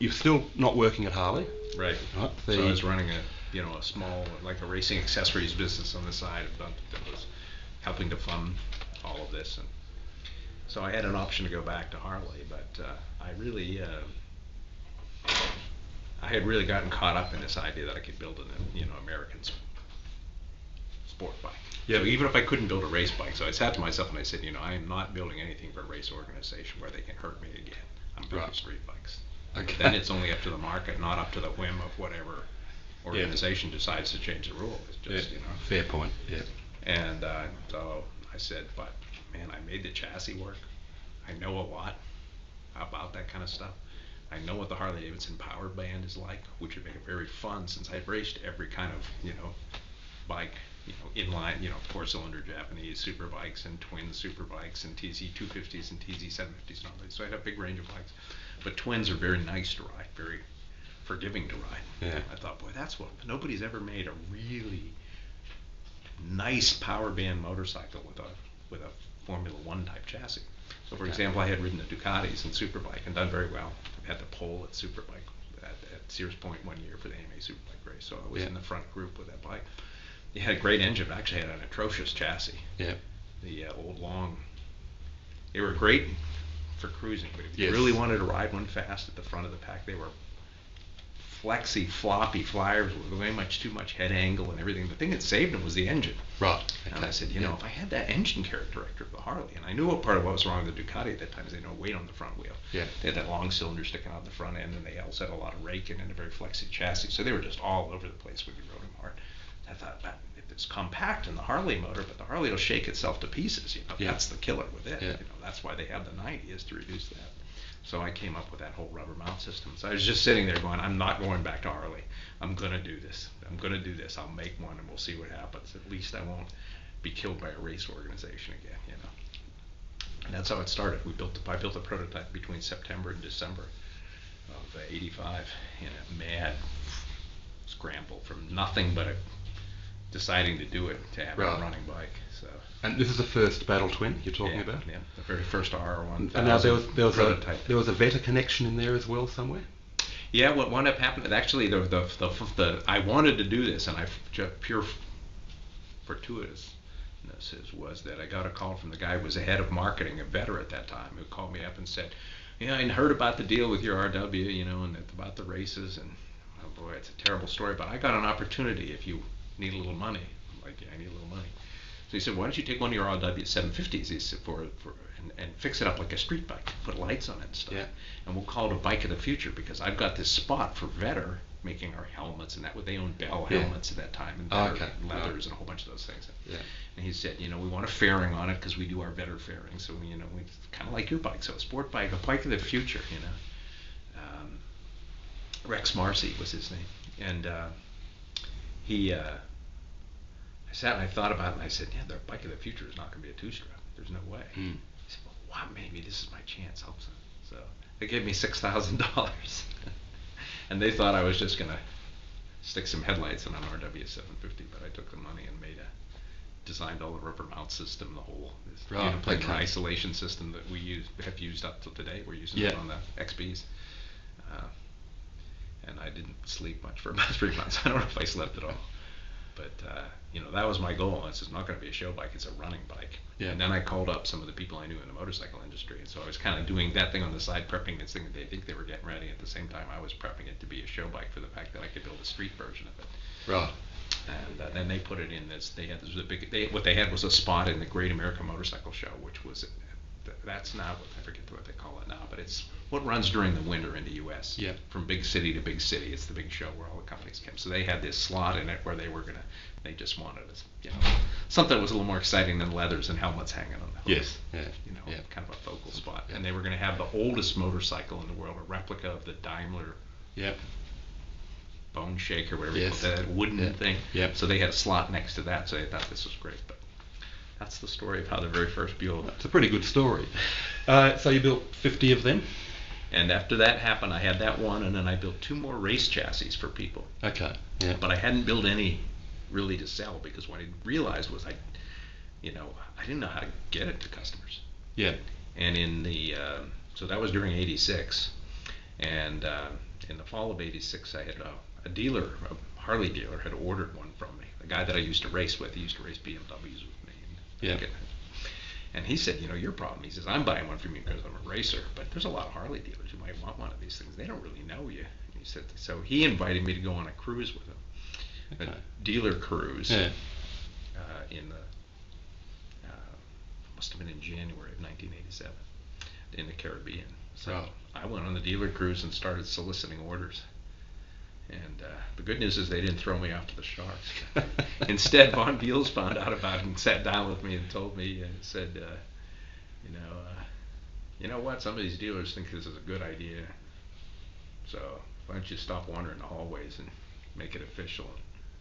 you're still not working at Harley, right? right? So I was running a small, like a racing accessories business on the side that was helping to fund all of this, and so I had an option to go back to Harley, but I had really gotten caught up in this idea that I could build an American sport bike. Yeah. So even if I couldn't build a race bike, so I sat to myself and I said, I am not building anything for a race organization where they can hurt me again. I'm building street bikes. Okay. Then it's only up to the market, not up to the whim of whatever organization decides to change the rule. It's just, Fair point. Yeah. And so I said, but man, I made the chassis work. I know a lot about that kind of stuff. I know what the Harley Davidson power band is like, which would make it very fun since I've raced every kind of, bike, inline, 4-cylinder Japanese super bikes and twin super bikes and TZ 250s and TZ 750s and all that. So I had a big range of bikes. But twins are very nice to ride, very forgiving to ride. Yeah. I thought, boy, that's what nobody's ever made a really nice power band motorcycle with a Formula One type chassis. So for example, I had ridden the Ducatis and Superbike and done very well. I had the pole at Superbike at Sears Point one year for the AMA Superbike race. So I was in the front group with that bike. It had a great engine, but actually had an atrocious chassis. Yeah. The old long. They were great for cruising, but if you Yes. really wanted to ride one fast at the front of the pack, they were flexy, floppy flyers with way too much head angle and everything. The thing that saved them was the engine. Right. And I said, if I had that engine character of the Harley, and I knew what part of what was wrong with the Ducati at that time is they had no weight on the front wheel. Yeah. They had that long cylinder sticking out the front end, and they also had a lot of raking and a very flexy chassis, so they were just all over the place when you rode them hard. I thought, if it's compact in the Harley motor, but the Harley will shake itself to pieces, that's the killer with it. Yeah. That's why they have the 90 is to reduce that. So I came up with that whole rubber mount system. So I was just sitting there going, I'm not going back to Harley. I'm going to do this. I'll make one and we'll see what happens. At least I won't be killed by a race organization again, And that's how it started. I built a prototype between September and December of '85 in a mad scramble from nothing but deciding to do it to have a running bike. So. And this is the first Battle Twin you're talking about? Yeah, the very first R1000 And now there prototype. was a Veta connection in there as well somewhere? Yeah, what wound up happening, actually, I wanted to do this, and pure fortuitousness was that I got a call from the guy who was the head of marketing, a veteran at that time, who called me up and said, I heard about the deal with your RW, and about the races, and oh boy, it's a terrible story, but I got an opportunity if you need a little money. I'm like, yeah, I need a little money. So he said, why don't you take one of your RW 750s, he said, and fix it up like a street bike, put lights on it and stuff. Yeah. And we'll call it a bike of the future, because I've got this spot for Vetter making our helmets, and they owned Bell helmets at that time, and Vetter leathers and a whole bunch of those things. Yeah. And he said, we want a fairing on it because we do our Vetter fairing, so we kind of like your bike, so a sport bike, a bike of the future, Rex Marcy was his name, and I sat and I thought about it, and I said, the bike of the future is not going to be a two-stroke. There's no way. He said, well, wow, maybe this is my chance. Hope so. So they gave me $6,000, and they thought I was just going to stick some headlights in an RW 750, but I took the money and designed all the rubber mount system, the whole isolation system that we have used up till today. We're using it on the XBs. And I didn't sleep much for about 3 months. I don't know if I slept at all. But, that was my goal. It's not going to be a show bike. It's a running bike. Yeah. And then I called up some of the people I knew in the motorcycle industry. And so I was kind of doing that thing on the side, prepping this thing that they think they were getting ready. At the same time, I was prepping it to be a show bike for the fact that I could build a street version of it. Right. And then they put it in this. What they had was a spot in the Great American Motorcycle Show, which was, that's now, I forget what they call it now, but it's what runs during the winter in the U.S. Yeah. From big city to big city. It's the big show where all the companies come. So they had this slot in it where they just wanted something that was a little more exciting than leathers and helmets hanging on the hooks. Yes. Yeah. Kind of a focal spot. Yeah. And they were going to have the oldest motorcycle in the world, a replica of the Daimler. Yep. Bone shaker, whatever you call that wooden thing. Yep. So they had a slot next to that, so they thought this was great. But that's the story of how the very first Buell. It's a pretty good story. So you built 50 of them? And after that happened, I had that one, and then I built 2 more race chassis for people. Okay. Yeah. But I hadn't built any really to sell, because what I realized was I didn't know how to get it to customers. Yeah. And so that was during '86. And in the fall of '86, I had a dealer, a Harley dealer, had ordered one from me. The guy that I used to race with, he used to race BMWs with me. Yeah. And he said, your problem. He says, I'm buying one from you because I'm a racer, but there's a lot of Harley dealers who might want one of these things. They don't really know you. He said, so he invited me to go on a cruise with him, Okay. a dealer cruise, Yeah. in the must have been in January of 1987 in the Caribbean. So Right. I went on the dealer cruise and started soliciting orders. And the good news is they didn't throw me off to the sharks. Instead, Von Beals found out about it and sat down with me and told me, said, you know what? Some of these dealers think this is a good idea. So why don't you stop wandering the hallways and make it official?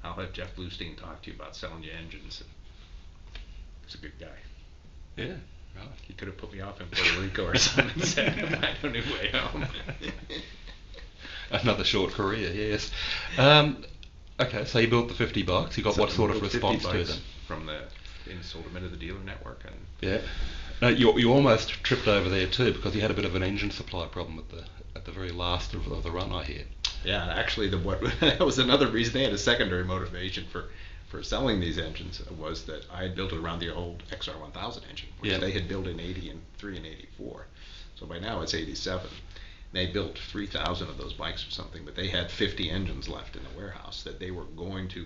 I'll have Jeff Bluestein talk to you about selling you engines. He's a good guy. Yeah. Right. He could have put me off in Puerto Rico or something and said, find a new way home. Another short career, yes. Okay, so you built the 50 bikes. You got So what sort of we built 50 response to bikes them? From and sold them into the dealer network. And Yeah. Now, you almost tripped over there too because you had a bit of an engine supply problem at the very last of the run, I hear. yeah, actually, that was another reason. They had a secondary motivation for selling these engines, was that I had built it around the old XR1000 engine, which Yeah. they had built in '83 and '84. So by now it's '87. They built 3,000 of those bikes or something, but they had 50 engines left in the warehouse that they were going to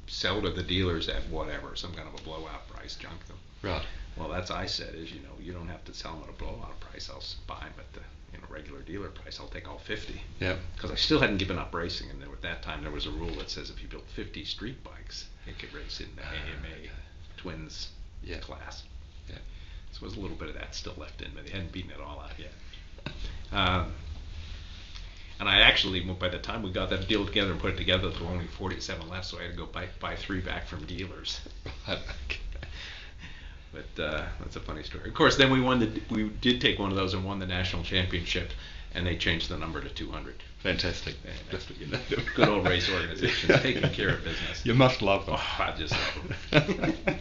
sell to the dealers at whatever, some kind of a blowout price, junk them. Right. Well, that's I said is, you don't have to sell them at a blowout price. I'll buy them at the regular dealer price. I'll take all 50. Yeah. Because I still hadn't given up racing, and at that time there was a rule that says if you built 50 street bikes, you could race in the AMA Twins Yeah. class. Yeah. So there's a little bit of that still left in me. They hadn't beaten it all out yet. And I actually, by the time we got that deal together and put it together, there were only 47 left, so I had to go buy 3 back from dealers. But that's a funny story. Of course, then we did take one of those and won the national championship, and they changed the number to 200. Fantastic. And That's what you know. Good old race organizations taking care of business. You must love them. Oh, I just love them.